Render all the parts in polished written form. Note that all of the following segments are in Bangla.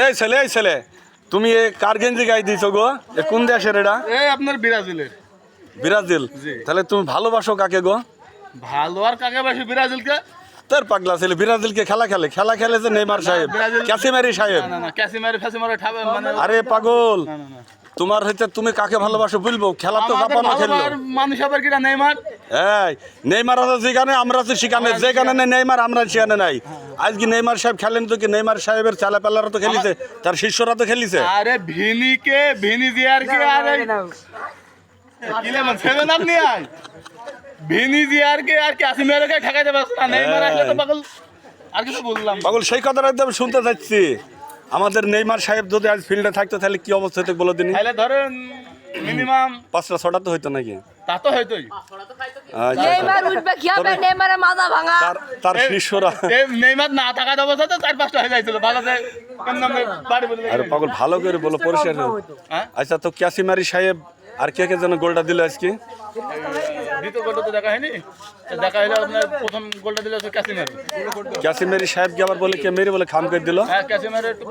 এই ছেলে তুমি এ কার গেঞ্জি গাই দিছো গো? এ কোন দেশের এটা? এই আপনার ব্রাজিলের। ব্রাজিল? তাহলে তুমি ভালোবাসো কাকে গো? ভালো আর কাকে বাসি ব্রাজিলকে? তোর পাগলা ছেলে ব্রাজিলকে খেলা খেলে যে নেইমার সাহেব, ক্যাসিমারি সাহেব। না ক্যাসিমারি ফ্যাসিমারি ঠাবে মানে আরে পাগল, না তোমার হইতে তুমি কাকে ভালোবাসো বলবো? খেলা তো জাপানো খেললো। মানুষ আবার কিটা নেইমার। এই নেইমার আছে যেখানে আমরা আছি সেখানে, যেখানে নেই নেইমার আমরা সেখানে নাই। আজকে নেইমার সাহেব খেলেন তো কি? নেইমার সাহেবের চালাপালারা তো খেলিছে, তার শিষ্যরা তো খেলিছে। আরে ভিনি জিয়ারকে আরে কিলে মানে সেভেন আপ নিয়ে আয়। ভিনি জিয়ারকে আর ক্যাসিমারিকে ঠেকাইতে পারছ না। নেইমার আসলে তো পাগল আর কিছু বললাম পাগল সেই কথাটা একদম শুনতে চাচ্ছি। আমাদের নেইমার সাহেব যদি আজ ফিল্ডে থাকতো তাহলে কি অবস্থা হতো বলো দিনই? তাহলে ধরেন মিনিমাম 5টা 6টা তো হইতো নাকি? তা তো হয়তোই। নেইমার উঠবে কি হবে? নেইমারের মাথা ভাঙা। তার শিষ্যরা। নেইমার না থাকা অবস্থাতে 4-5টা হয়ে যাইছিল। ভালোতে কেমন বাড়ি বলে। আরে পাগল ভালো করে বলো পরিষ্কার। হ্যাঁ আচ্ছা তো ক্যাসিমারি সাহেব আর কে যেন গোলটা দিল আজকে? দ্বিতীয় গোলটা তো দেখা হয়নি। দেখা হলো আপনার প্রথম গোলটা দিল ক্যাসিমারি সাহেবকে আবার বলে কে মেরে বলে খাম করে দিল। হ্যাঁ ক্যাসিমার একটু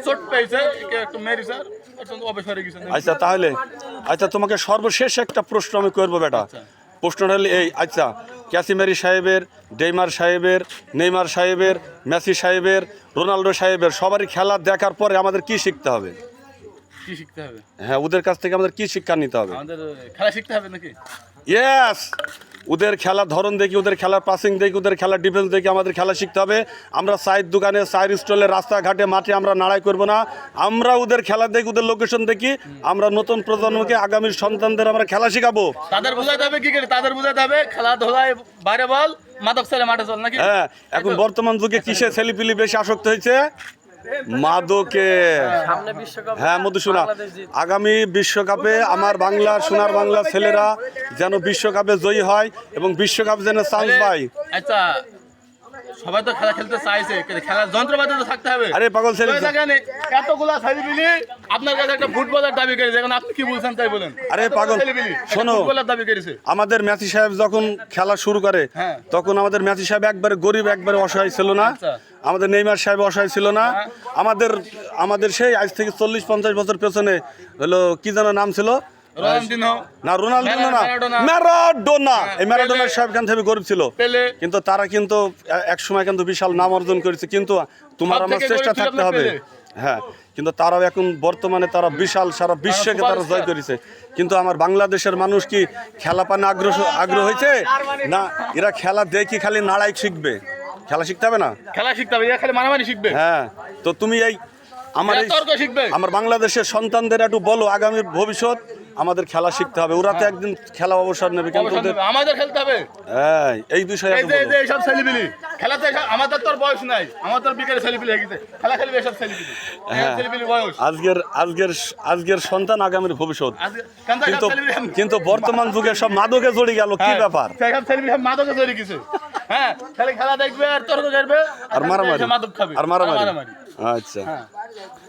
চোট পেয়েছে, একটু মেরি স্যার অবসরে গেছে। আচ্ছা তাহলে তোমাকে সর্বশেষ একটা প্রশ্ন আমি করবো বেটা। প্রশ্নটা হলো এই, আচ্ছা ক্যাসিমারি সাহেবের, নেইমার সাহেবের, মেসি সাহেবের, রোনাল্ডো সাহেবের সবারই খেলা দেখার পরে আমাদের কি শিখতে হবে? কি শিখতে হবে? হ্যাঁ, ওদের কাছ থেকে আমাদের কি শিক্ষা নিতে হবে? আমাদের খেলা শিখতে হবে নাকি? ইয়েস, ওদের খেলার ধরন দেখি, ওদের খেলার পাসিং দেখি, ওদের খেলার ডিফেন্স দেখি আমাদের খেলা শিখতে হবে। আমরা চায়ের দোকানে, চায়ের স্টলে, রাস্তাঘাটে, মাঠে আমরা নাড়াই করবো না। আমরা ওদের খেলা দেখি, ওদের লোকেশন দেখি। আমরা নতুন প্রজন্মকে, আগামীর সন্তানদের আমরা খেলা শিখাবো। তাদের বোঝাতে হবে কি করে? তাদের বোঝাতে হবে খেলাধুলায় বাইরে বল, মাদক ছেলে মাঠে চল নাকি? হ্যাঁ, এখন বর্তমান যুগে কিসে ছেলেপিলি বেশি আসক্ত হয়েছে? মাদকে। হ্যাঁ মধুসূনা, আগামী বিশ্বকাপে আমার বাংলা, সোনার বাংলা ছেলেরা যেন বিশ্বকাপে জয়ী হয় এবং বিশ্বকাপ যেন চান্স পায়। আচ্ছা সবাই তো খেলা খেলতে চাইছে, খেলার যন্ত্রপাতি তো থাকতে হবে। আরে পাগল ছেলে, এতগুলা ছেলেপিলি আপনার কাছে একটা ফুটবলের দাবি করেছে, এখন আপনি কি বলছেন তাই বলেন। আরে পাগল শোনো, ফুটবলের দাবি করেছে। আমাদের মেসি সাহেব যখন খেলা শুরু করে তখন আমাদের মেসি সাহেব একবারে গরিব, একবারে অসহায় ছিল না। আমাদের নেইমার সাহেব অসহায় ছিল না। আমাদের সেই আজ থেকে 40-50 বছর পেছনে হলো কি যেন নাম ছিল, না রোনাল্ডো না, ম্যারাডোনা। এই ম্যারাডোনা সাহেব খান থেকে গরিব ছিল, কিন্তু তারা কিন্তু এক সময় কিন্তু বিশাল নাম অর্জন করেছে। কিন্তু তোমার আমার চেষ্টা থাকতে হবে। হ্যাঁ, কিন্তু তারাও এখন বর্তমানে তারা বিশাল সারা বিশ্বকে তারা জয় করেছে। কিন্তু আমার বাংলাদেশের মানুষ কি খেলা পানে আগ্রহ হয়েছে না? এরা খেলা দেখি খালি নাড়াই শিখবে, খেলা শিখতে হবে না। খেলা শিখতে হবে, খালি মারামারি শিখবে। হ্যাঁ, তো তুমি এই আমার বাংলাদেশের সন্তানদের একটু বলো, আগামী ভবিষ্যৎ আমাদের খেলা শিখতে হবে। ওরা তো একদিন খেলা অবসর নেবে, কিন্তু আমাদের খেলতে হবে। হ্যাঁ, এই বিষয়ে সব ছেলেপিলি খেলাতে, আমাদের তো বয়স নাই, আমাদের বিকেলে ছেলেপিলি হয়ে গেছে, খেলা খেলবে সব ছেলেপিলি। বয়স আজকের সন্তান আগামীর ভবিষ্যৎ। কিন্তু বর্তমান যুগে সব মাদকে জড়িয়ে গেল, কি ব্যাপার? মাদকে জড়িয়ে গেছে। হ্যাঁ, খেলা দেখবে আর তর্ক করবে আর মারামারি, মাদক খাবে আর মারামারি। আচ্ছা।